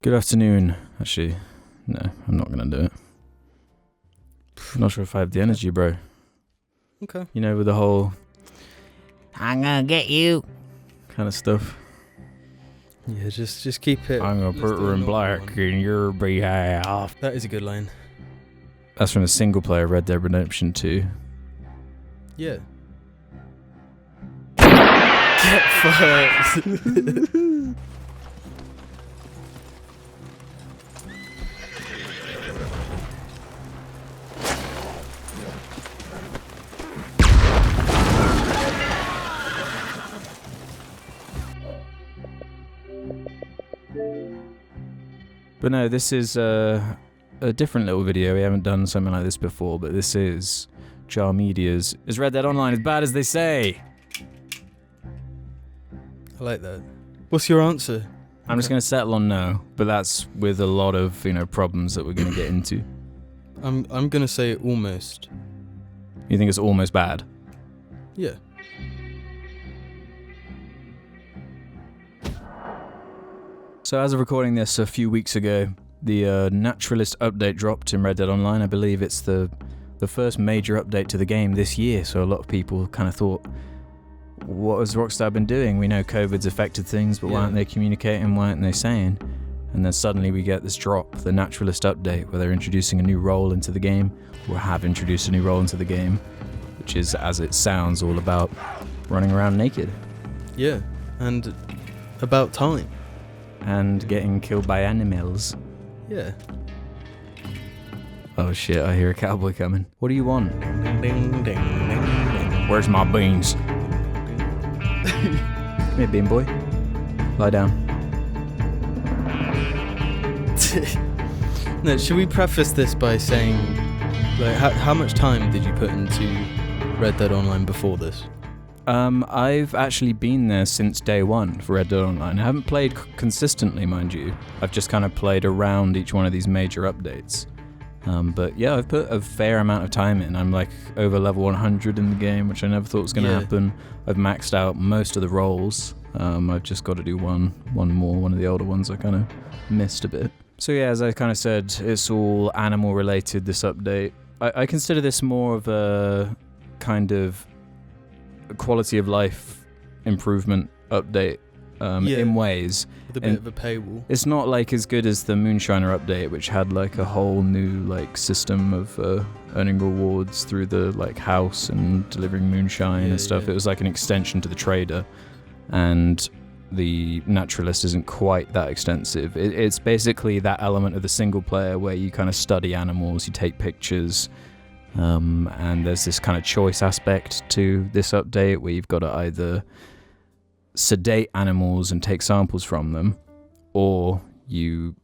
Good afternoon. Actually, no, I'm not going to do it. I'm not sure if I have the energy, bro. Okay. You know, with the whole "I'm gonna get you" kind of stuff. Yeah, just keep it. I'm gonna put her in black in your behalf. That is a good line. That's from a single player Red Dead Redemption 2. Yeah. Get fucked. But no, this is a different little video. We haven't done something like this before, but this is Jar Media's Is Red Dead Online as bad as they say? I like that. What's your answer? I'm just going to settle on no, but that's with a lot of, problems that we're going to get into. I'm gonna say almost. You think it's almost bad? Yeah. So as of recording this a few weeks ago, the Naturalist update dropped in Red Dead Online. I believe it's the first major update to the game this year, so a lot of people kind of thought, what has Rockstar been doing? We know COVID's affected things, but why aren't they communicating? Why aren't they saying? And then suddenly we get this drop, the Naturalist update, where they're introducing a new role into the game, or have introduced a new role into the game, which is, as it sounds, all about running around naked. Yeah, and about time. And getting killed by animals. Yeah. Oh shit, I hear a cowboy coming. What do you want? Ding, ding, ding, ding, ding. Where's my beans? Come here, bean boy. Lie down. No, should we preface this by saying, like, how much time did you put into Red Dead Online before this? I've actually been there since day one for Red Dead Online. I haven't played consistently, mind you. I've just kind of played around each one of these major updates. But yeah, I've put a fair amount of time in. I'm like over level 100 in the game, which I never thought was going to happen. I've maxed out most of the roles. I've just got to do one more, one of the older ones I kind of missed a bit. So yeah, as I kind of said, it's all animal related, this update. I consider this more of a kind of quality of life improvement update in ways. With a bit of a paywall. It's not like as good as the Moonshiner update, which had like a whole new like system of earning rewards through the like house and delivering moonshine and stuff. It was like an extension to the trader, and the Naturalist isn't quite that extensive. It's basically that element of the single player where you kind of study animals, you take pictures, and there's this kind of choice aspect to this update where you've got to either sedate animals and take samples from them, or you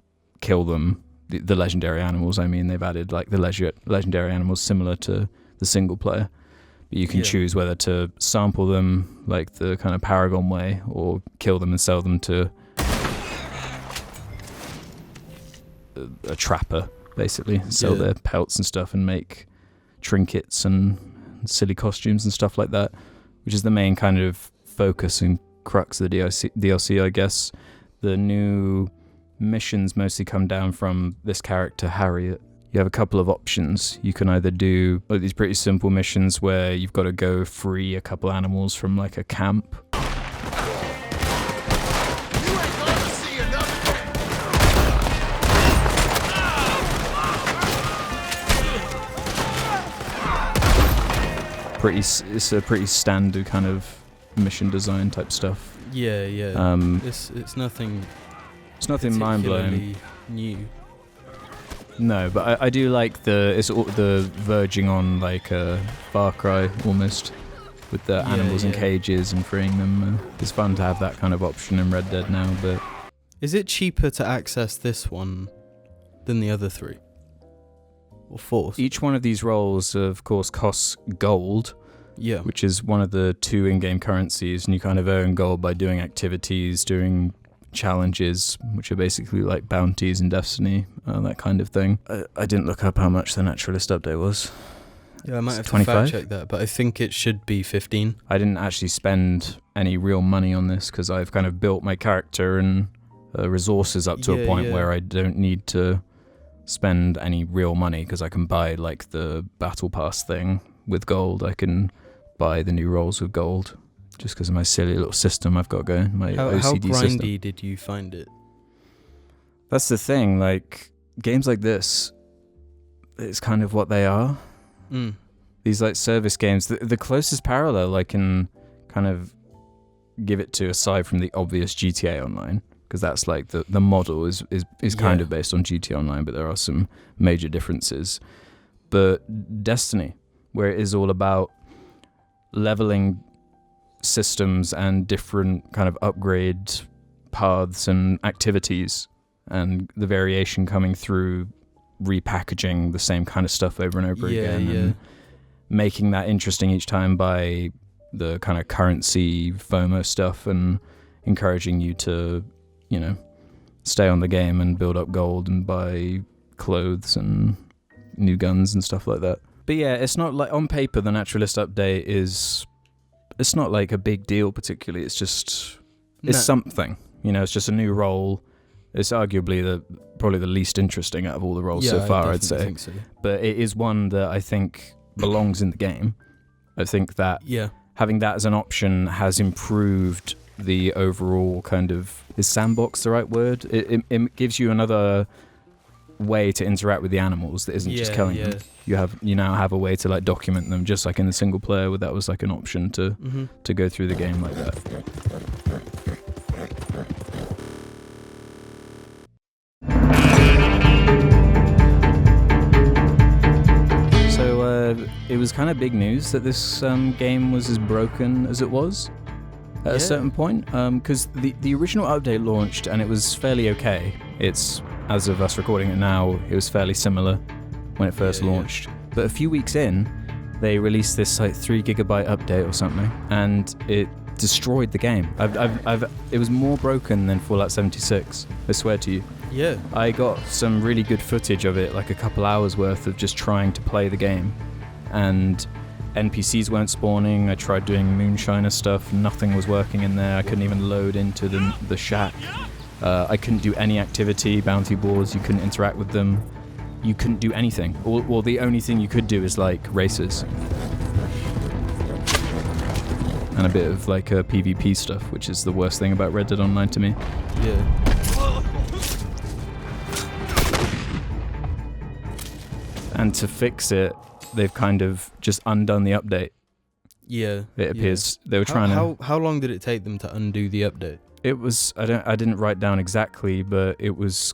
kill them, the legendary animals. I mean, they've added like the legendary animals similar to the single player, but you can choose whether to sample them like the kind of Paragon way, or kill them and sell them to a trapper, basically, sell their pelts and stuff and make trinkets and silly costumes and stuff like that, which is the main kind of focus and crux of the DLC, I guess. The new missions mostly come down from this character, Harriet. You have a couple of options. You can either do like these pretty simple missions where you've got to go free a couple animals from like a camp. It's a pretty standard kind of mission design type stuff. Yeah. It's nothing. It's nothing mind blowing. New. No, but I do like the verging on like a Far Cry almost, with the animals in cages and freeing them. It's fun to have that kind of option in Red Dead now. But is it cheaper to access this one than the other three? Or force? Each one of these roles, of course, costs gold. Yeah. which is one of the 2 in-game currencies, and you kind of earn gold by doing activities, doing challenges, which are basically like bounties in Destiny, that kind of thing. I didn't look up how much the Naturalist update was. Yeah, I might have 25? to fact check that, but I think it should be 15. I didn't actually spend any real money on this because I've kind of built my character and resources up to a point where I don't need to spend any real money because I can buy like the Battle Pass thing with gold. I can buy the new roles with gold just because of my silly little system I've got going, my How OCD grindy system. did you find it? That's the thing, like games like this, it's kind of what they are. These like service games, the closest parallel I can kind of give it to, aside from the obvious GTA Online, because that's like the model is kind of based on GTA Online, but there are some major differences. But Destiny, where it is all about leveling systems and different kind of upgrade paths and activities, and the variation coming through repackaging the same kind of stuff over and over again, and making that interesting each time by the kind of currency FOMO stuff and encouraging you to, you know, stay on the game and build up gold and buy clothes and new guns and stuff like that. But yeah, it's not like on paper the Naturalist update it's not like a big deal particularly. It's just something, you know. It's just a new role. It's arguably probably the least interesting out of all the roles so far, I'd say. Think so. But it is one that I think belongs in the game. I think that having that as an option has improved the overall kind of... Is sandbox the right word? It gives you another way to interact with the animals that isn't just killing them. You now have a way to like document them, just like in the single player, where that was like an option to go through the game like that. So it was kind of big news that this game was as broken as it was at a certain point, because the original update launched and it was fairly okay. It's, as of us recording it now, it was fairly similar when it first launched. But a few weeks in, they released this like 3 gigabyte update or something, and it destroyed the game. It was more broken than Fallout 76, I swear to you. Yeah. I got some really good footage of it, like a couple hours worth of just trying to play the game, and NPCs weren't spawning. I tried doing Moonshiner stuff, nothing was working in there. I couldn't even load into the shack. I couldn't do any activity, bounty boards, you couldn't interact with them. You couldn't do anything. Well, the only thing you could do is like races. And a bit of like PvP stuff, which is the worst thing about Red Dead Online to me. Yeah. And to fix it, they've kind of just undone the update. Yeah. It appears they were trying to... How long did it take them to undo the update? It was... I didn't write down exactly, but it was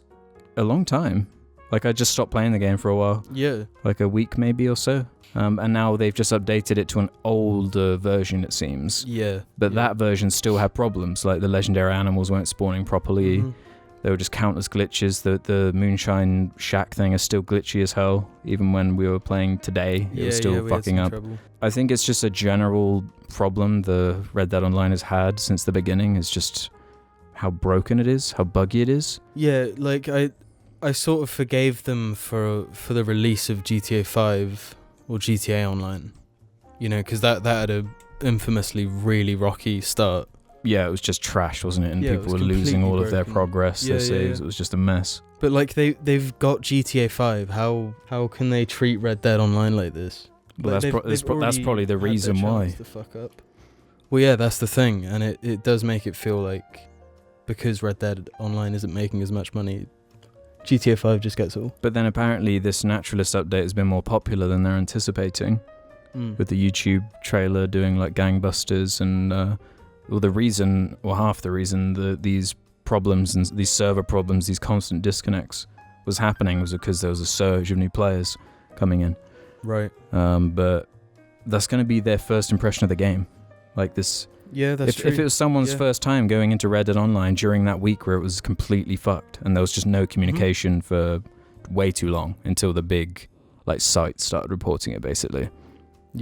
a long time. Like, I just stopped playing the game for a while. Yeah. Like a week maybe or so. And now they've just updated it to an older version, it seems. Yeah. But that version still had problems. Like, the legendary animals weren't spawning properly. There were just countless glitches. The Moonshine shack thing is still glitchy as hell. Even when we were playing today, it was still fucking up. Trouble. I think it's just a general problem the Red Dead Online has had since the beginning. Is just how broken it is, how buggy it is. Yeah, like I sort of forgave them for the release of GTA 5 or GTA Online, you know, because that had a infamously really rocky start. Yeah, it was just trash, wasn't it? And people were losing all of their progress, their saves. It was just a mess. But like they've got GTA 5. How can they treat Red Dead Online like this? Well, like that's probably the reason why. To fuck up. Well, yeah, that's the thing, and it does make it feel like because Red Dead Online isn't making as much money, GTA 5 just gets it all. But then apparently this Naturalist update has been more popular than they're anticipating, with the YouTube trailer doing like gangbusters, and half the reason these problems and these server problems, these constant disconnects was happening was because there was a surge of new players coming in. Right. But that's going to be their first impression of the game. Like this... Yeah, that's true. If it was someone's first time going into Red Dead Online during that week where it was completely fucked and there was just no communication for way too long until the big like sites started reporting it, basically.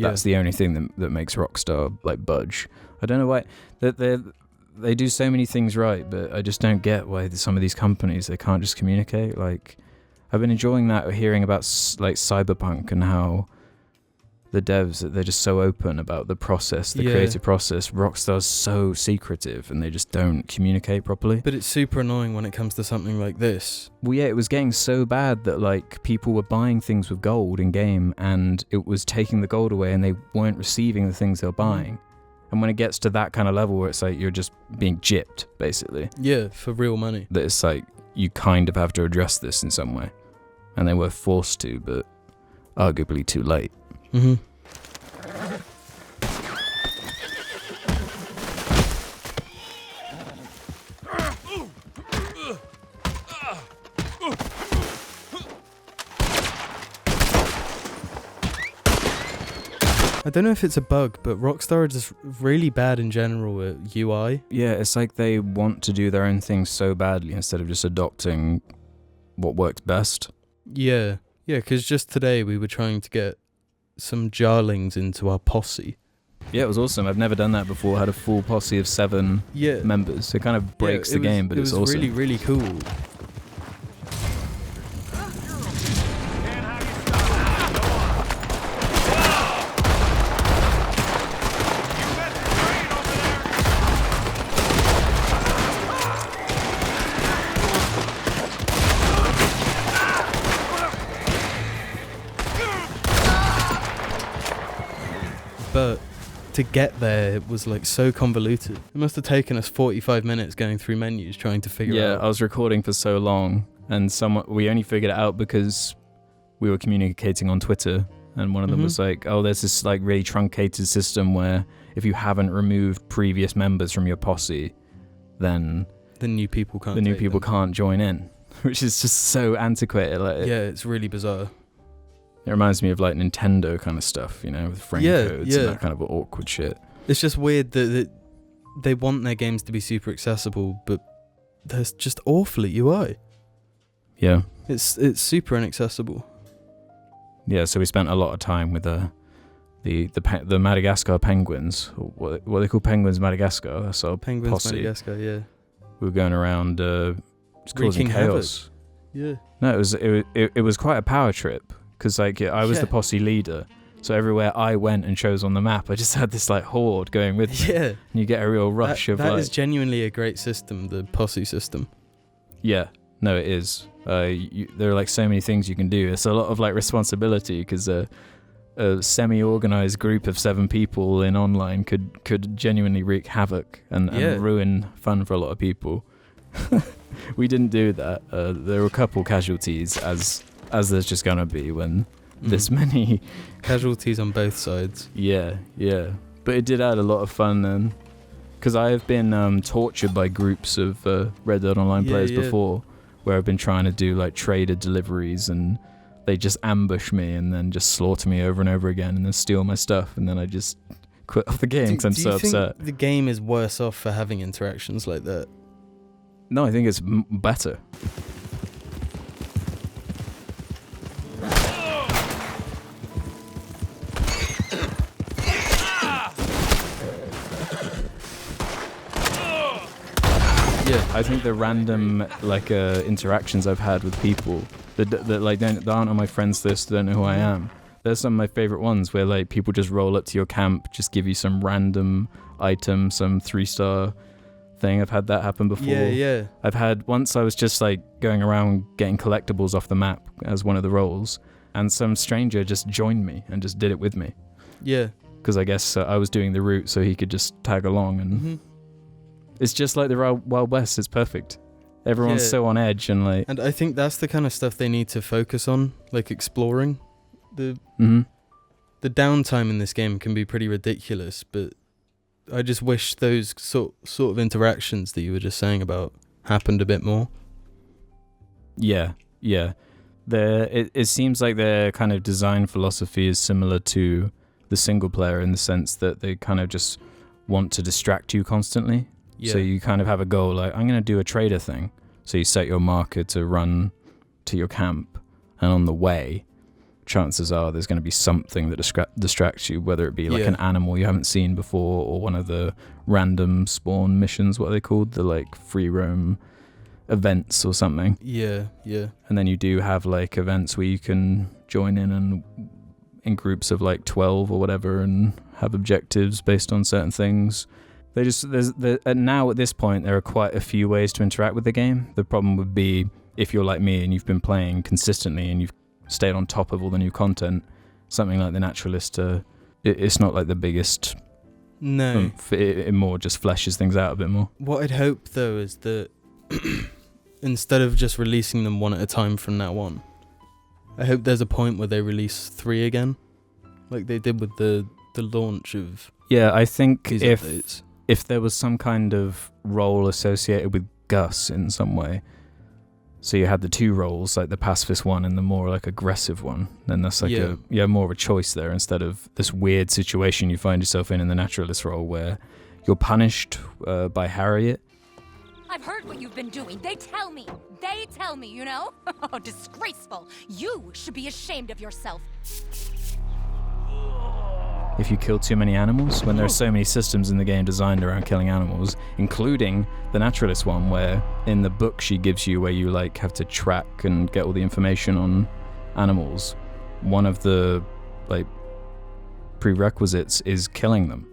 That's the only thing that makes Rockstar like budge. I don't know why they do so many things right, but I just don't get why some of these companies, they can't just communicate. Like, I've been enjoying that, hearing about like Cyberpunk and how the devs, they're just so open about the process, the creative process. Rockstar's so secretive and they just don't communicate properly. But it's super annoying when it comes to something like this. Well, yeah, it was getting so bad that like people were buying things with gold in game and it was taking the gold away and they weren't receiving the things they were buying. And when it gets to that kind of level where it's like you're just being gypped, basically. Yeah, for real money. That it's like you kind of have to address this in some way. And they were forced to, but arguably too late. Mm-hmm. I don't know if it's a bug, but Rockstar are just really bad in general at UI. Yeah, it's like they want to do their own thing so badly instead of just adopting what works best. Yeah, because just today we were trying to get some jarlings into our posse. Yeah, it was awesome. I've never done that before. I had a full posse of 7 members. It kind of breaks the game, but it's awesome. It was really, really cool. But to get there, it was like so convoluted. It must have taken us 45 minutes going through menus trying to figure out. Yeah, I was recording for so long, and we only figured it out because we were communicating on Twitter, and one of them was like, "Oh, there's this like really truncated system where if you haven't removed previous members from your posse, then the new people can't join in," which is just so antiquated. Like, yeah, it's really bizarre. It reminds me of like Nintendo kind of stuff, you know, with frame codes and that kind of awkward shit. It's just weird that they want their games to be super accessible, but they're just awful at UI. Yeah. It's super inaccessible. Yeah, so we spent a lot of time with the Madagascar penguins. What they call penguins Madagascar. That's our penguins posse. Madagascar, yeah. We were going around causing chaos. Havoc. Yeah. No, it was quite a power trip. Because like I was the posse leader, so everywhere I went and chose on the map, I just had this like horde going with me. Yeah, and you get a real rush of that like. Is genuinely a great system, the posse system. Yeah, no, it is. There are like so many things you can do. It's a lot of like responsibility because a semi-organized group of 7 people in online could genuinely wreak havoc and ruin fun for a lot of people. We didn't do that. There were a couple casualties as there's just gonna be when this many casualties on both sides. Yeah, but it did add a lot of fun then, because I have been tortured by groups of Red Dead Online players before, where I've been trying to do like trader deliveries and they just ambush me and then just slaughter me over and over again and then steal my stuff and then I just quit off the game because I'm so upset. Do you think the game is worse off for having interactions like that? No, I think it's better. I think the random like interactions I've had with people that like that aren't on my friends list, don't know who I am. There's some of my favorite ones where like people just roll up to your camp, just give you some random item, some 3-star thing. I've had that happen before. Yeah. I've had once I was just like going around getting collectibles off the map as one of the roles, and some stranger just joined me and just did it with me. Yeah. Because I guess I was doing the route, so he could just tag along and. It's just like the Wild West. It's perfect. Everyone's so on edge and like. And I think that's the kind of stuff they need to focus on, like exploring. The downtime in this game can be pretty ridiculous, but I just wish those sort of interactions that you were just saying about happened a bit more. Yeah. It seems like their kind of design philosophy is similar to the single player in the sense that they kind of just want to distract you constantly. Yeah. So you kind of have a goal like, I'm going to do a trader thing. So you set your marker to run to your camp, and on the way, chances are there's going to be something that distracts you, whether it be like an animal you haven't seen before, or one of the random spawn missions, what are they called, the like free roam events or something. Yeah. And then you do have like events where you can join in groups of like 12 or whatever and have objectives based on certain things. Now at this point there are quite a few ways to interact with the game. The problem would be if you're like me and you've been playing consistently and you've stayed on top of all the new content, something like the Naturalist, it's not like the biggest. No. It more just fleshes things out a bit more. What I'd hope though is that instead of just releasing them one at a time from now on, I hope there's a point where they release 3 again, like they did with the launch of. Yeah, I think these updates. If there was some kind of role associated with Gus in some way, so you had the 2 roles, like the pacifist one and the more like aggressive one, then that's like more of a choice there, instead of this weird situation you find yourself in the Naturalist role where you're punished by Harriet. I've heard what you've been doing. They tell me, you know? Oh, disgraceful. You should be ashamed of yourself. If you kill too many animals, when there are so many systems in the game designed around killing animals, including the Naturalist one, where in the book she gives you where you like have to track and get all the information on animals, one of the like prerequisites is killing them.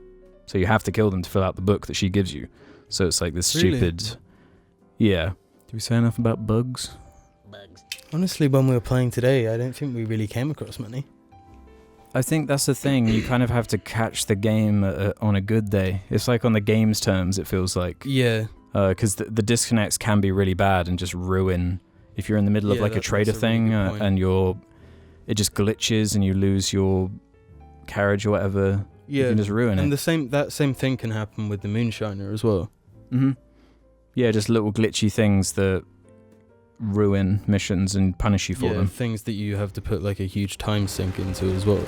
So you have to kill them to fill out the book that she gives you. So it's like this stupid. Yeah. Did we say enough about bugs? Honestly, when we were playing today, I don't think we really came across many. I think that's the thing. You kind of have to catch the game on a good day. It's like on the game's terms, it feels like. Yeah. Because the disconnects can be really bad and just ruin. If you're in the middle of like a trader thing and it just glitches and you lose your carriage or whatever, you can just ruin it. And that same thing can happen with the Moonshiner as well. Mm-hmm. Yeah, just little glitchy things that ruin missions and punish you for them. Things that you have to put like a huge time sink into as well.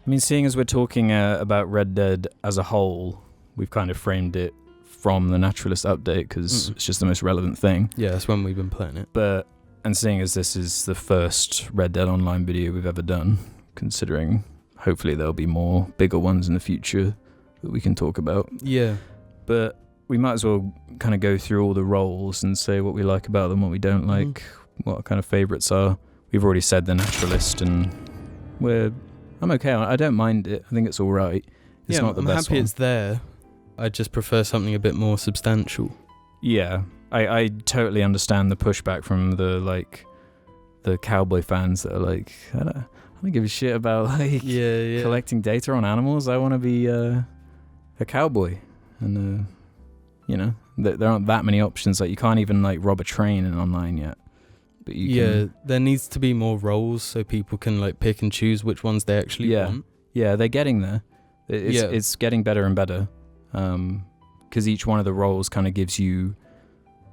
I mean, seeing as we're talking about Red Dead as a whole, we've kind of framed it from the Naturalist update because it's just the most relevant thing. Yeah, that's when we've been playing it. And seeing as this is the first Red Dead Online video we've ever done, considering hopefully there'll be more bigger ones in the future that we can talk about. Yeah. But we might as well kind of go through all the roles and say what we like about them, what we don't like, what our kind of favourites are. We've already said the Naturalist, and I'm okay. I don't mind it. I think it's all right. It's not the best one. I'm happy it's there. I just prefer something a bit more substantial. Yeah, I totally understand the pushback from the cowboy fans that are like, I don't give a shit about collecting data on animals. I want to be a cowboy. And, there aren't that many options. Like, you can't even, rob a train in online yet. But you can. There needs to be more roles so people can, pick and choose which ones they actually want. Yeah, they're getting there. It's getting better and better. Because each one of the roles kind of gives you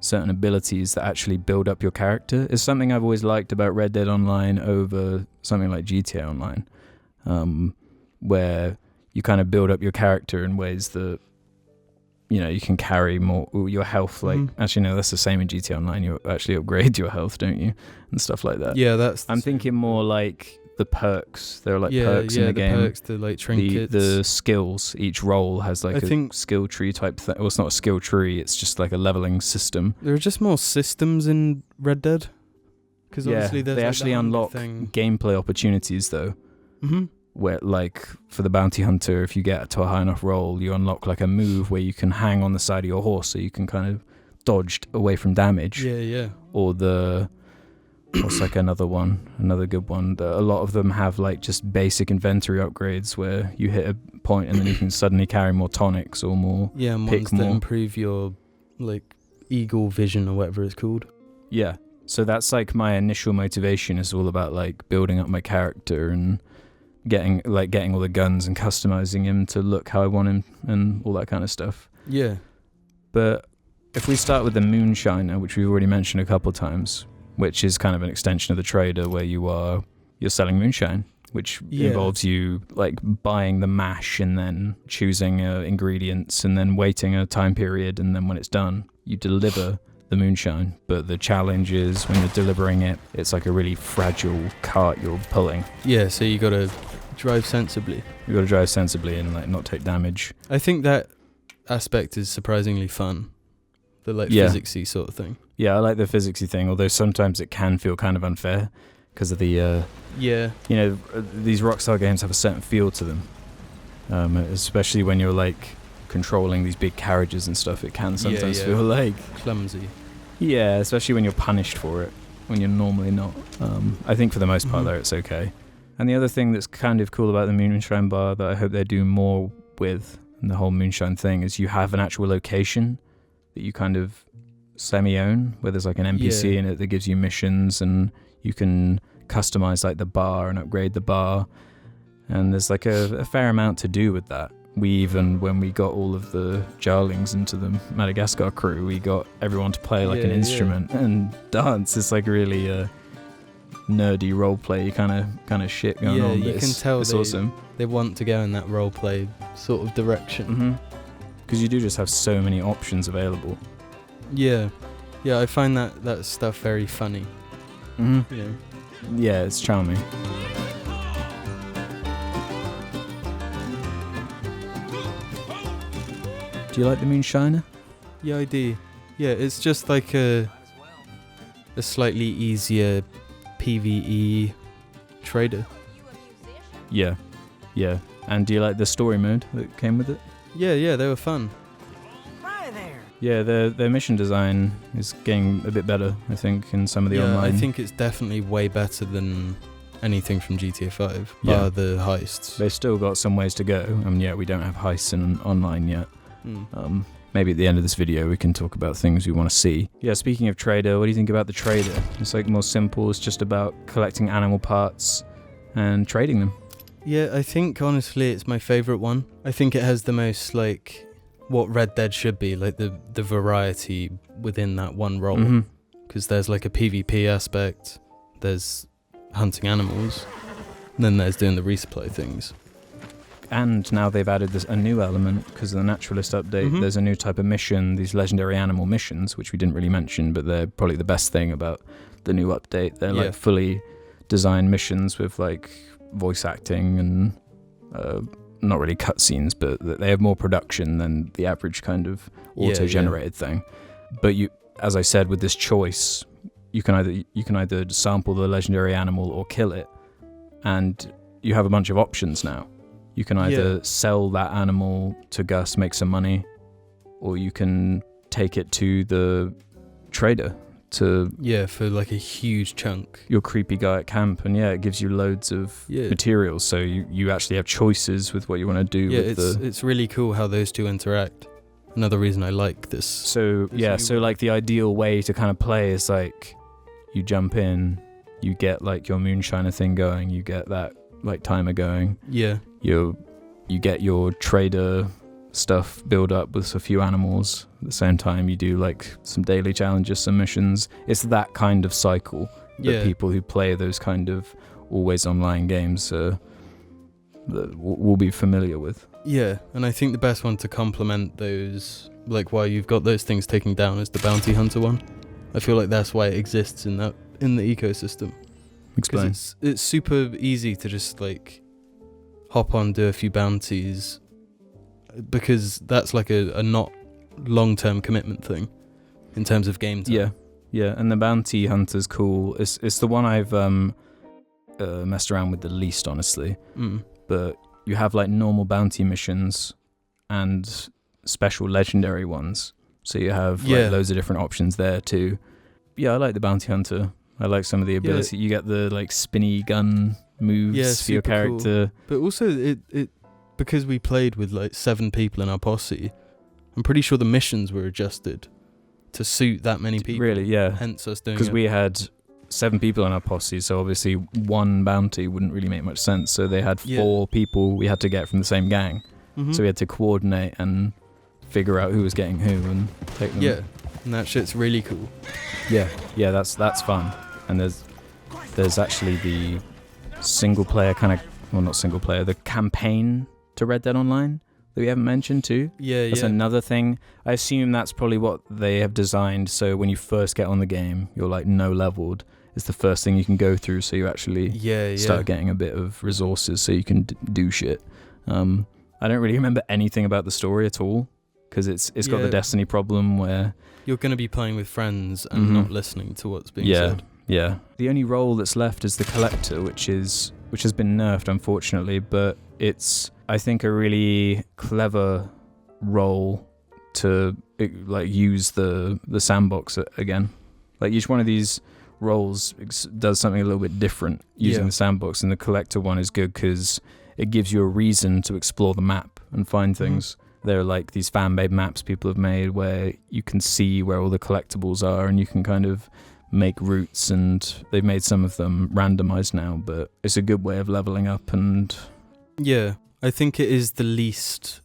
certain abilities that actually build up your character. It's something I've always liked about Red Dead Online over something like GTA Online. Where you kind of build up your character in ways that you can carry more your health. Actually, no, that's the same in GTA Online. You actually upgrade your health, don't you, and stuff like that. Yeah, I'm thinking more like the perks. There are perks in the game. Perks, the trinkets, the skills. Each role has a skill tree type thing. Well, it's not a skill tree. It's just like a leveling system. There are just more systems in Red Dead. Because obviously they actually unlock gameplay opportunities though. Mm-hmm. Where, for the bounty hunter, if you get to a high enough roll, you unlock a move where you can hang on the side of your horse so you can kind of dodge away from damage. Yeah. Or what's another good one. A lot of them have just basic inventory upgrades where you hit a point and then you can suddenly carry more tonics or more. Yeah, and ones that improve your eagle vision or whatever it's called. Yeah. So that's my initial motivation is all about building up my character and getting all the guns and customizing him to look how I want him and all that kind of stuff. Yeah. But if we start with the Moonshiner, which we've already mentioned a couple of times, which is kind of an extension of the trader where you're selling moonshine, which involves you buying the mash and then choosing ingredients and then waiting a time period, and then when it's done, you deliver the moonshine, but the challenge is when you're delivering it, it's like a really fragile cart you're pulling. Yeah, so you gotta drive sensibly. You got to drive sensibly and like not take damage. I think that aspect is surprisingly fun. The like Yeah. physicsy sort of thing. Yeah, I like the physicsy thing, although sometimes it can feel kind of unfair because of the, Yeah. you know, these Rockstar games have a certain feel to them. Especially when you're like controlling these big carriages and stuff, it can sometimes yeah. feel like... Clumsy. Yeah, especially when you're punished for it, when you're normally not. I think for the most part, though, it's okay. And the other thing that's kind of cool about the Moonshine bar that I hope they do more with, and the whole Moonshine thing, is you have an actual location that you kind of semi-own, where there's like an NPC in it that gives you missions, and you can customize like the bar and upgrade the bar. And there's like a fair amount to do with that. We even, when we got all of the Jarlings into the Madagascar crew, we got everyone to play like an instrument and dance. It's like really nerdy roleplay kind of shit going on. Yeah, you can tell it's awesome. They want to go in that roleplay sort of direction. Because you do just have so many options available. Yeah, I find that stuff very funny. Yeah. Yeah, it's charming. Do you like the Moonshiner? Yeah, I do. Yeah, it's just like a slightly easier PvE trader. Yeah. And do you like the story mode that came with it? Yeah, they were fun. Hi there. Yeah, their mission design is getting a bit better, I think, in some of the online. I think it's definitely way better than anything from GTA 5, Yeah. bar the heists. They've still got some ways to go. We don't have heists in online yet. Maybe at the end of this video we can talk about things we want to see. Yeah, speaking of trader, what do you think about the trader? It's like more simple, it's just about collecting animal parts and trading them. Yeah, I think honestly it's my favourite one. I think it has the most like what Red Dead should be, like the variety within that one role. Because there's like a PvP aspect, there's hunting animals, and then there's doing the resupply things. And now they've added a new element because of the Naturalist update. There's a new type of mission, these legendary animal missions, which we didn't really mention, but they're probably the best thing about the new update. They're like fully designed missions with like voice acting and not really cutscenes, but they have more production than the average kind of auto-generated thing. But you, as I said, with this choice, you can either sample the legendary animal or kill it, and you have a bunch of options now. You can either sell that animal to Gus, make some money, or you can take it to the trader for like a huge chunk. Your creepy guy at camp, and it gives you loads of materials, so you actually have choices with what you want to do. It's really cool how those two interact. Another reason I like this. So like the ideal way to kind of play is like you jump in, you get like your Moonshiner thing going, you get that like timer going. You get your trader stuff build up with a few animals. At the same time, you do like some daily challenges, some missions. It's that kind of cycle that people who play those kind of always online games will be familiar with. Yeah, and I think the best one to complement those, like while you've got those things taken down, is the bounty hunter one. I feel like that's why it exists in the ecosystem. Explain. It's super easy to just like hop on, do a few bounties, because that's like a not long-term commitment thing in terms of game time. Yeah, and the bounty hunter's cool. It's the one I've messed around with the least, honestly. But you have like normal bounty missions and special legendary ones, so you have like loads of different options there too. I like the bounty hunter. I like some of the ability. You get the like spinny gun moves for your character. Cool. But also it because we played with like 7 people in our posse, I'm pretty sure the missions were adjusted to suit that many people. Really, yeah. Hence us doing it. Because we had 7 people in our posse, so obviously one bounty wouldn't really make much sense. So they had 4 people we had to get from the same gang. So we had to coordinate and figure out who was getting who and take them. Yeah, and that shit's really cool. Yeah, that's fun. And there's actually the single player the campaign to Red Dead Online that we haven't mentioned too. Yeah, That's yeah. another thing. I assume that's probably what they have designed. So when you first get on the game, you're like no leveled. It's the first thing you can go through, so you actually start getting a bit of resources so you can do shit. I don't really remember anything about the story at all because it's got the Destiny problem where you're going to be playing with friends and not listening to what's being said. Yeah. The only role that's left is the Collector, which has been nerfed, unfortunately, but it's, I think, a really clever role to use the sandbox again. Like each one of these roles does something a little bit different using the sandbox, and the Collector one is good because it gives you a reason to explore the map and find things. There are like these fan-made maps people have made where you can see where all the collectibles are and you can kind of make routes, and they've made some of them randomized now, but it's a good way of leveling up. And yeah, I think it is the least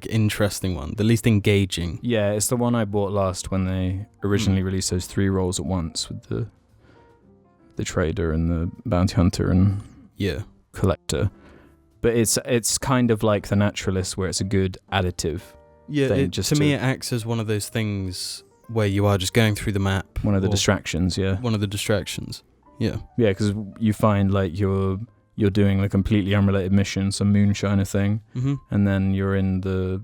interesting one, the least engaging. Yeah, it's the one I bought last when they originally released those 3 roles at once with the trader and the bounty hunter and collector. But it's kind of like the Naturalist, where it's a good additive. Yeah, to me it acts as one of those things where you are just going through the map. One of the distractions, yeah. One of the distractions, yeah. Yeah, because you find like you're doing a completely unrelated mission, some Moonshiner thing, and then you're in the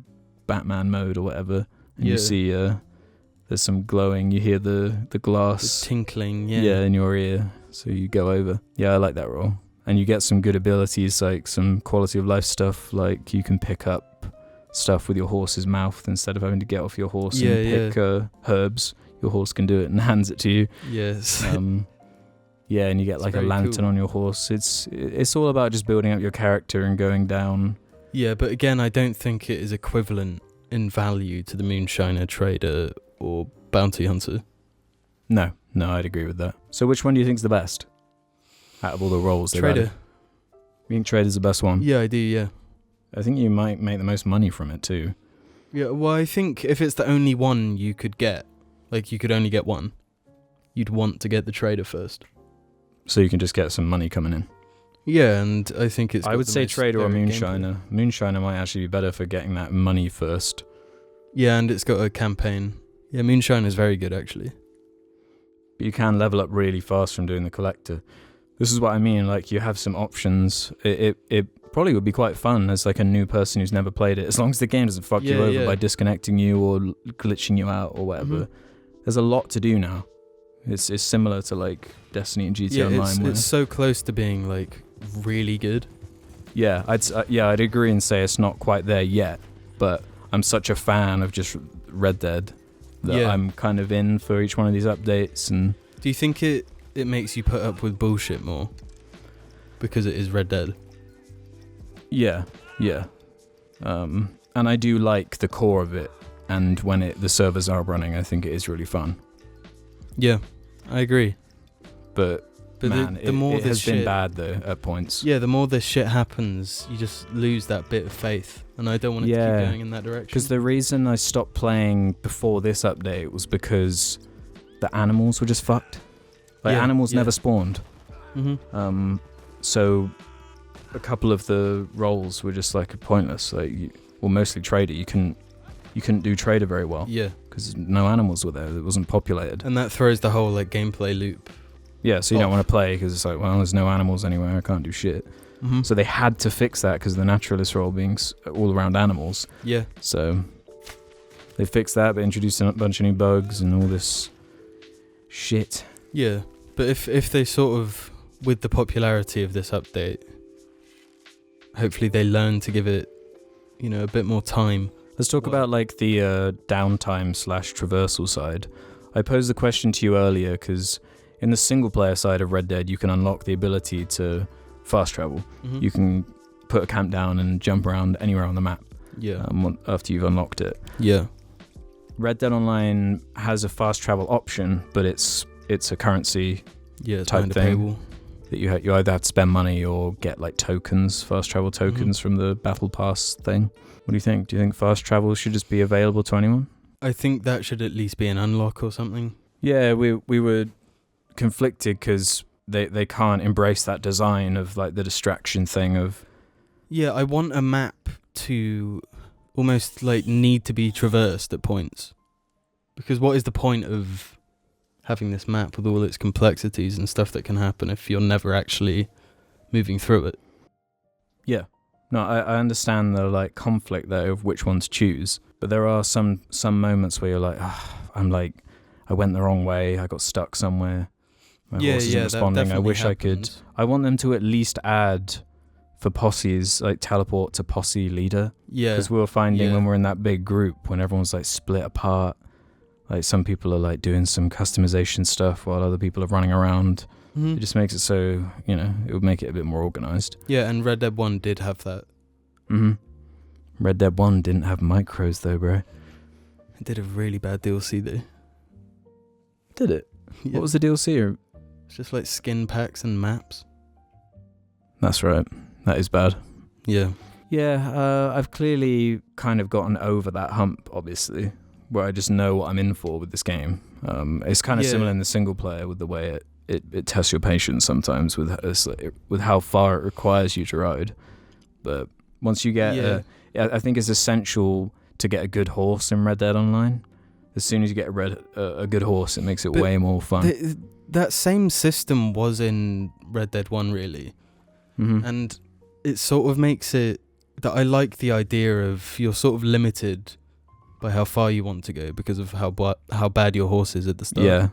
Batman mode or whatever, and you see there's some glowing, you hear the glass. The tinkling, in your ear, so you go over. Yeah, I like that role. And you get some good abilities, like some quality of life stuff, like you can pick up stuff with your horse's mouth instead of having to get off your horse and pick herbs. Your horse can do it and hands it to you. Yes. And you get like a lantern on your horse. It's all about just building up your character and going down. Yeah, but again, I don't think it is equivalent in value to the Moonshiner, Trader, or Bounty Hunter. No, I'd agree with that. So which one do you think's the best out of all the roles? Trader. You think Trader's the best one? Yeah, I do, yeah. I think you might make the most money from it too. Yeah, well, I think if it's the only one you could get, you could only get one, you'd want to get the Trader first. So you can just get some money coming in. Yeah, and I think it's... I would say Trader or Moonshiner. Moonshiner might actually be better for getting that money first. Yeah, and it's got a campaign. Yeah, Moonshiner is very good, actually. But you can level up really fast from doing the Collector. This is what I mean, you have some options. It probably would be quite fun as a new person who's never played it, as long as the game doesn't fuck you over by disconnecting you or glitching you out or whatever. There's a lot to do now. It's similar to Destiny and GTA Online. It's so close to being really good. Yeah, I'd agree and say it's not quite there yet, but I'm such a fan of just Red Dead that I'm kind of in for each one of these updates. And do you think it makes you put up with bullshit more because it is Red Dead? Yeah. And I do like the core of it, and when the servers are running, I think it is really fun. Yeah, I agree. But man, the more it has been bad though at points. Yeah, the more this shit happens, you just lose that bit of faith, and I don't want it to keep going in that direction. Because the reason I stopped playing before this update was because the animals were just fucked. Animals never spawned. So a couple of the roles were just pointless. Mostly Trader. You couldn't do Trader very well. Yeah. Because no animals were there. It wasn't populated. And that throws the whole gameplay loop. Yeah, so you don't want to play because it's there's no animals anywhere. I can't do shit. So they had to fix that because the Naturalist role being all around animals. Yeah. So they fixed that, but introduced a bunch of new bugs and all this shit. Yeah, but if they sort of, with the popularity of this update, hopefully they learn to give it, a bit more time. Let's talk about the downtime / traversal side. I posed the question to you earlier because in the single player side of Red Dead, you can unlock the ability to fast travel. You can put a camp down and jump around anywhere on the map. Yeah. After you've unlocked it. Yeah. Red Dead Online has a fast travel option, but it's a currency type thing that you either have to spend money or get tokens, fast travel tokens from the Battle Pass thing. What do you think? Do you think fast travel should just be available to anyone? I think that should at least be an unlock or something. Yeah, we were conflicted because they can't embrace that design of the distraction thing of... Yeah, I want a map to almost like need to be traversed at points. Because what is the point of having this map with all its complexities and stuff that can happen if you're never actually moving through it? Yeah. No, I understand the like conflict there of which one to choose, but there are some moments where you're like, I went the wrong way, I got stuck somewhere, my horse isn't responding. I wish happens. I want them to at least add for Posse's, like teleport to Posse leader. Yeah. Because we were finding when we're in that big group, when everyone's like split apart, like some people are like doing some customization stuff while other people are running around. It just makes it so, it would make it a bit more organised. Yeah, and Red Dead 1 did have that. Red Dead 1 didn't have micros though, bro. It did a really bad DLC though. Did it? Yeah. What was the DLC? It's just like skin packs and maps. That's right. That is bad. Yeah. Yeah, I've clearly kind of gotten over that hump, obviously, where I just know what I'm in for with this game. It's kind of similar in the single player with the way it tests your patience sometimes with how far it requires you to ride. But once you get, I think it's essential to get a good horse in Red Dead Online. As soon as you get a good horse, it makes it way more fun. That same system was in Red Dead 1, really. And it sort of makes it that I like the idea of you're sort of limited by how far you want to go because of how bad your horse is at the start. Yeah.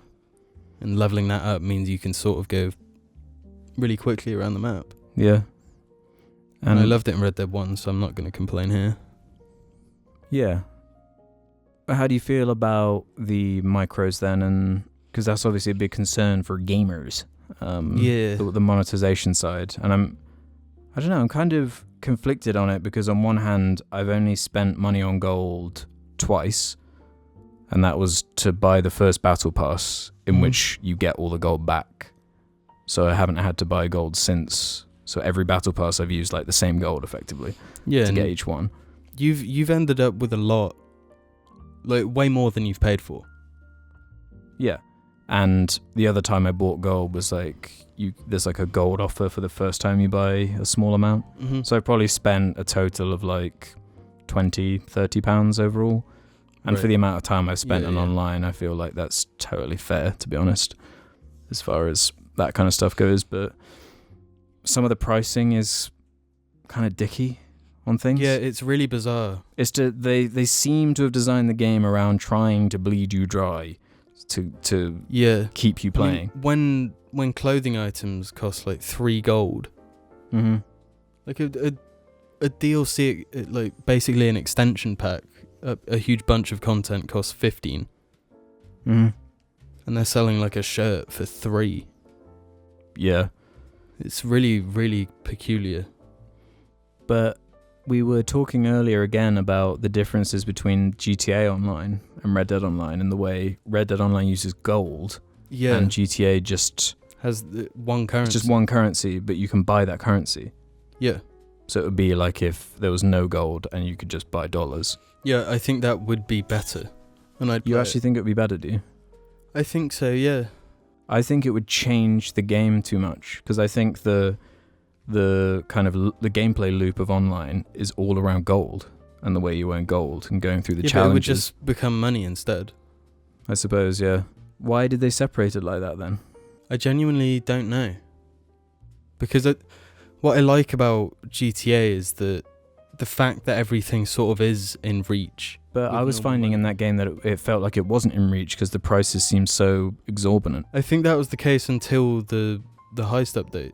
And leveling that up means you can sort of go really quickly around the map. Yeah. And I loved it in Red Dead 1, so I'm not going to complain here. Yeah. How do you feel about the micros then? And because that's obviously a big concern for gamers. The monetization side. And I don't know, I'm kind of conflicted on it because on one hand, I've only spent money on gold twice. And that was to buy the first battle pass in which you get all the gold back. So I haven't had to buy gold since. So every battle pass I've used like the same gold effectively to get each one. You've ended up with a lot, like way more than you've paid for. Yeah. And the other time I bought gold was like there's like a gold offer for the first time you buy a small amount. So I probably spent a total of like £20-30 overall. And for the amount of time I've spent on online, I feel like that's totally fair, to be honest, as far as that kind of stuff goes. But some of the pricing is kind of dicky on things. Yeah, it's really bizarre. They seem to have designed the game around trying to bleed you dry to keep you playing. I mean, when clothing items cost like 3 gold, like a DLC, like basically an extension pack, a huge bunch of content costs 15. And they're selling like a shirt for 3. Yeah. It's really, really peculiar. But we were talking earlier again about the differences between GTA Online and Red Dead Online and the way Red Dead Online uses gold and GTA just has one currency. It's just one currency, but you can buy that currency. Yeah. So it would be like if there was no gold and you could just buy dollars. Yeah, I think that would be better. And You actually think it would be better, do you? I think so, yeah. I think it would change the game too much because I think the kind of the gameplay loop of online is all around gold and the way you earn gold and going through the challenges. But it would just become money instead. I suppose, yeah. Why did they separate it like that then? I genuinely don't know. Because what I like about GTA is the fact that everything sort of is in reach. But I was finding in that game that it felt like it wasn't in reach because the prices seemed so exorbitant. I think that was the case until the heist update.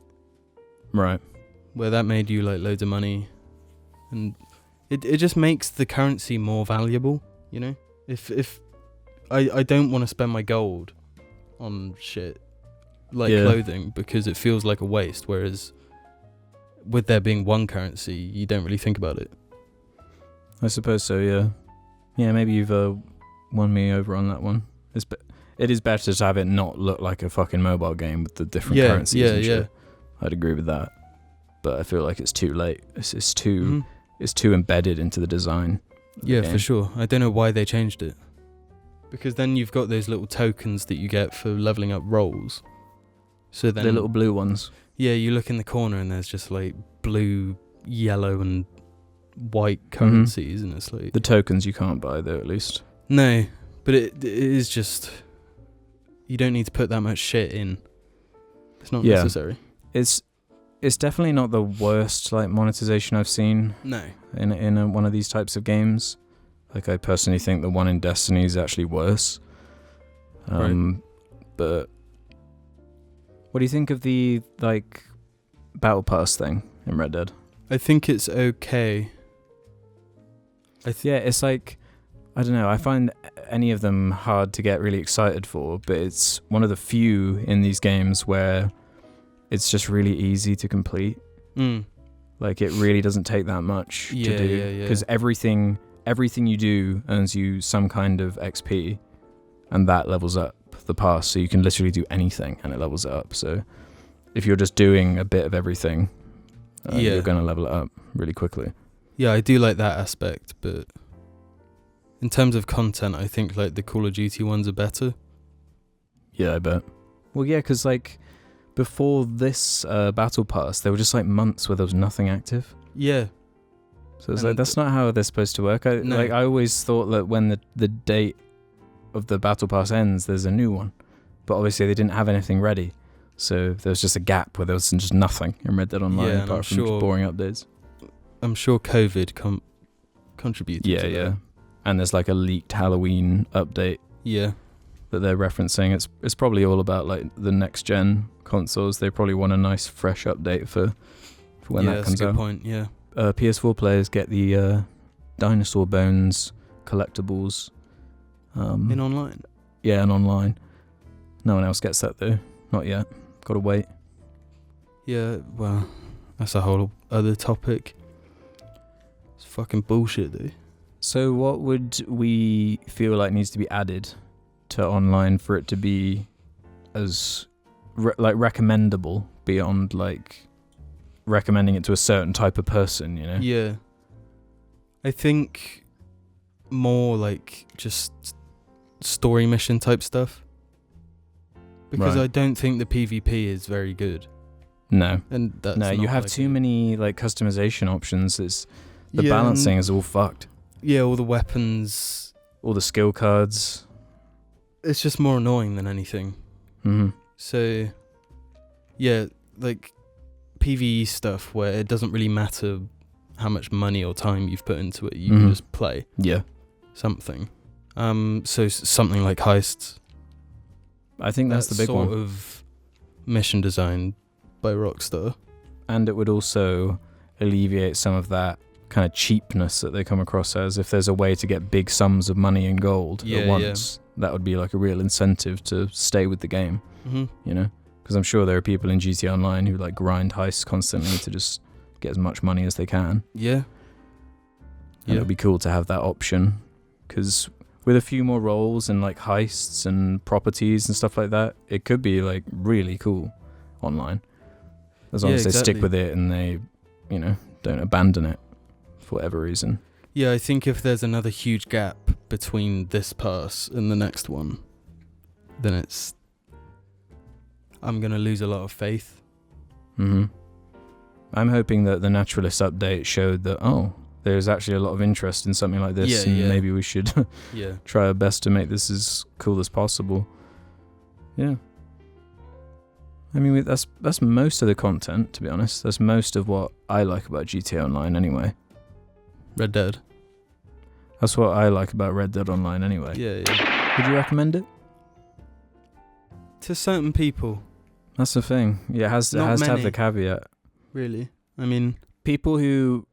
Right. Where that made you like loads of money. And it just makes the currency more valuable, you know? If I don't want to spend my gold on shit like clothing because it feels like a waste, whereas with there being one currency, you don't really think about it. I suppose so, yeah. Yeah, maybe you've won me over on that one. It is better to have it not look like a fucking mobile game with the different currencies and shit. I'd agree with that. But I feel like it's too late. It's too embedded into the design. Yeah, for sure. I don't know why they changed it. Because then you've got those little tokens that you get for leveling up roles. So then the little blue ones. Yeah, you look in the corner and there's just like blue, yellow and white currencies, and it's like The tokens you can't buy though, at least. no, but it is just you don't need to put that much shit in. It's not necessary. It's definitely not the worst like monetization I've seen No. in one of these types of games. Like I personally think the one in Destiny is actually worse. Right. But what do you think of the like Battle Pass thing in Red Dead? I think it's okay. Yeah, it's like I don't know. I find any of them hard to get really excited for, but it's one of the few in these games where it's just really easy to complete. Like it really doesn't take that much to do because everything you do earns you some kind of XP, and that levels up the pass. So you can literally do anything, and it levels it up. So if you're just doing a bit of everything, you're gonna level it up really quickly. Yeah, I do like that aspect, but in terms of content, I think like the Call of Duty ones are better. Yeah, I bet. Well, yeah, because like before this Battle Pass, there were just like months where there was nothing active. Yeah. So it's like that's not how they're supposed to work. I always thought that when the date of the Battle Pass ends, there's a new one. But obviously they didn't have anything ready. So there was just a gap where there was just nothing in Red Dead Online apart from just boring updates. I'm sure COVID contributed to that. Yeah. And there's like a leaked Halloween update. Yeah. That they're referencing. It's probably all about like the next gen consoles. They probably want a nice fresh update for when that comes out. That's a good point, yeah. PS4 players get the dinosaur bones collectibles. In online? Yeah, and online. No one else gets that though. Not yet. Gotta wait. Yeah, well, that's a whole other topic. It's fucking bullshit, dude. So what would we feel like needs to be added to online for it to be as recommendable beyond like recommending it to a certain type of person, you know? Yeah. I think more like just story mission type stuff. Because Right. I don't think the PvP is very good. No. And that's No, you not have like too many like customization options. The Yeah, balancing and- is all fucked. Yeah, all the weapons. All the skill cards. It's just more annoying than anything. Mm-hmm. So, yeah, like PvE stuff where it doesn't really matter how much money or time you've put into it. You can just play Yeah. something. So something like heists. I think that's the big one. Sort of mission design by Rockstar. And it would also alleviate some of that kind of cheapness that they come across as. If there's a way to get big sums of money and gold at once, that would be like a real incentive to stay with the game, you know? Because I'm sure there are people in GTA Online who like grind heists constantly to just get as much money as they can. Yeah. And it would be cool to have that option, because with a few more roles and like heists and properties and stuff like that, it could be like really cool online. As long as they stick with it and they, you know, don't abandon it for whatever reason. Yeah, I think if there's another huge gap between this pass and the next one, then I'm going to lose a lot of faith. I'm hoping that the Naturalist update showed that, there's actually a lot of interest in something like this, and maybe we should try our best to make this as cool as possible. Yeah. I mean, that's most of the content, to be honest. That's most of what I like about GTA Online anyway. Red Dead. That's what I like about Red Dead Online anyway. Yeah. Would you recommend it? To certain people. That's the thing. Yeah, it has to have the caveat. Really? I mean, people who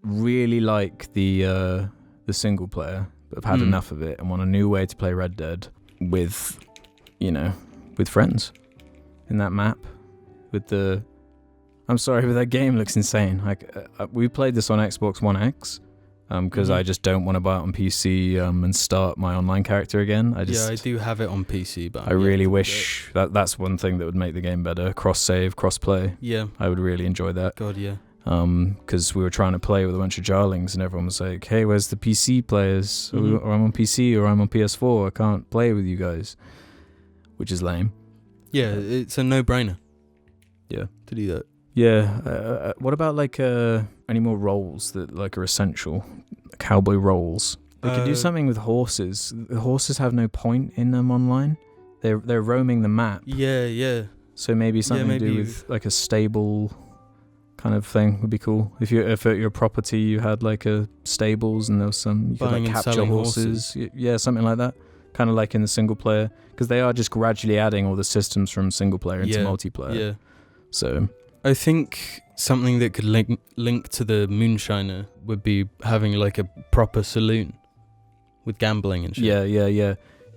really like the single player but have had enough of it and want a new way to play Red Dead with friends in that map with the... I'm sorry, but that game looks insane. Like we played this on Xbox One X because I just don't want to buy it on PC and start my online character again. I do have it on PC, but I really wish that's one thing that would make the game better. Cross-save, cross-play. Yeah. I would really enjoy that. God, yeah. Because we were trying to play with a bunch of jarlings and everyone was like, hey, where's the PC players? Or I'm on PC or I'm on PS4. I can't play with you guys. Which is lame. Yeah, it's a no-brainer. Yeah. To do that. Yeah. What about like a roles that like are essential, cowboy roles. They could do something with horses. The horses have no point in them online. They're roaming the map. Yeah. So maybe something to do with like a stable kind of thing would be cool. If at your property you had like a stables and there was some you Buying could like and capture selling horses. Yeah, something like that. Kind of like in the single player, because they are just gradually adding all the systems from single player into multiplayer. Yeah. So I think something that could link to the Moonshiner would be having like a proper saloon with gambling and shit.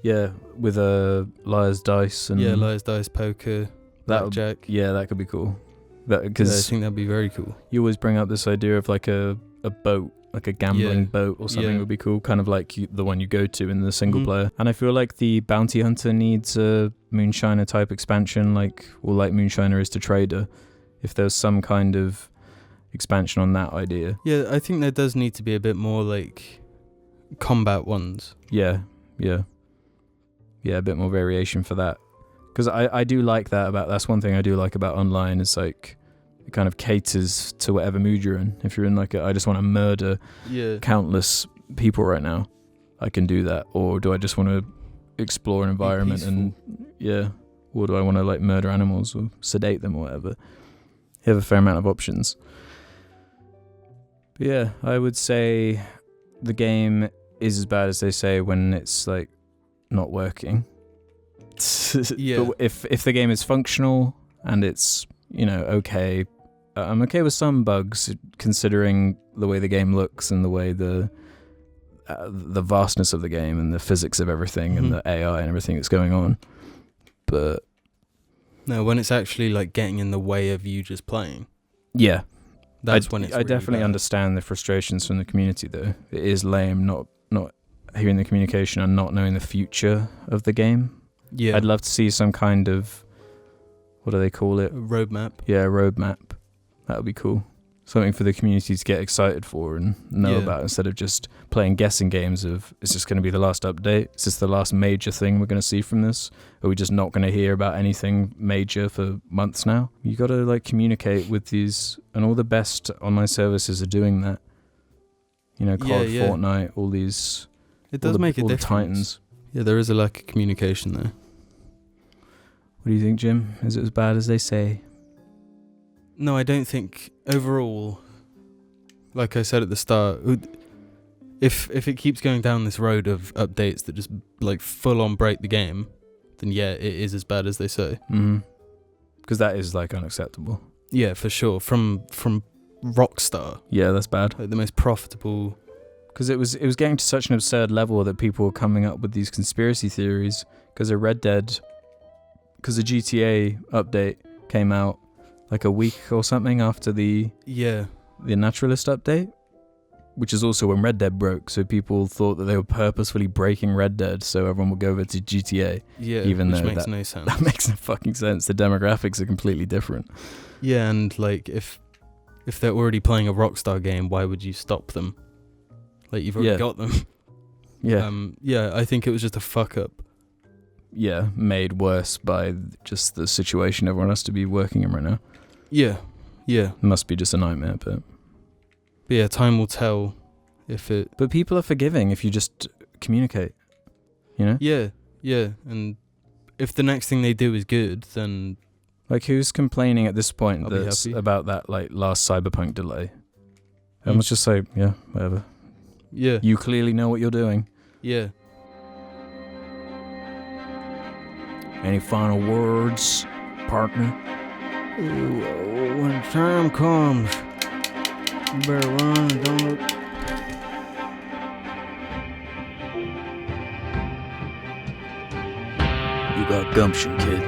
Yeah. With liar's dice and liar's dice, poker, blackjack. That could be cool. I Because think that'd be very cool. you always bring up this idea of like a boat, like a gambling boat or something would be cool, kind of like the one you go to in the single player. And I feel like the bounty hunter needs a Moonshiner type expansion, like Moonshiner is to Trader. If there's some kind of expansion on that idea. Yeah, I think there does need to be a bit more like combat ones. Yeah, a bit more variation for that. Because I do like that's one thing I do like about online is like it kind of caters to whatever mood you're in. If you're in like I just want to murder countless people right now, I can do that. Or do I just want to explore an environment or do I want to like murder animals or sedate them or whatever? You have a fair amount of options. But yeah, I would say the game is as bad as they say when it's like not working. But if the game is functional and it's, okay, I'm okay with some bugs considering the way the game looks and the way the vastness of the game and the physics of everything and the AI and everything that's going on. But no, when it's actually like getting in the way of you just playing. Yeah. That's when it's I really definitely bad. understand the frustrations from the community though. It is lame not hearing the communication and not knowing the future of the game. Yeah. I'd love to see some kind of, what do they call it? A roadmap. Yeah, roadmap. That would be cool. Something for the community to get excited for and know about instead of just playing guessing games of, is this going to be the last update? Is this the last major thing we're going to see from this? Are we just not going to hear about anything major for months now? You got to like communicate with these, and all the best online services are doing that. COD, Fortnite, all these. It does make a all difference. The Titans. Yeah, there is a lack of communication there. What do you think, Jim? Is it as bad as they say? No, I don't think overall, like I said at the start, if it keeps going down this road of updates that just like full on break the game, then yeah, it is as bad as they say. Because that is like unacceptable. Yeah, for sure. From Rockstar. Yeah, that's bad. Like the most profitable. Because it was getting to such an absurd level that people were coming up with these conspiracy theories. Because the GTA update came out like a week or something after the Naturalist update, which is also when Red Dead broke. So people thought that they were purposefully breaking Red Dead so everyone would go over to GTA. Yeah, even which though makes no sense. That makes no fucking sense. The demographics are completely different. Yeah, and like if they're already playing a Rockstar game, why would you stop them? Like you've already got them. Yeah. I think it was just a fuck up. Yeah, made worse by just the situation everyone has to be working in right now. Yeah. It must be just a nightmare, but yeah, time will tell if it. But people are forgiving if you just communicate, Yeah, and if the next thing they do is good, then like who's complaining at this point that's about that like last Cyberpunk delay? Everyone's just say, yeah, whatever. Yeah. You clearly know what you're doing. Yeah. Any final words, partner? When time comes, you better run and don't look. You got gumption, kid.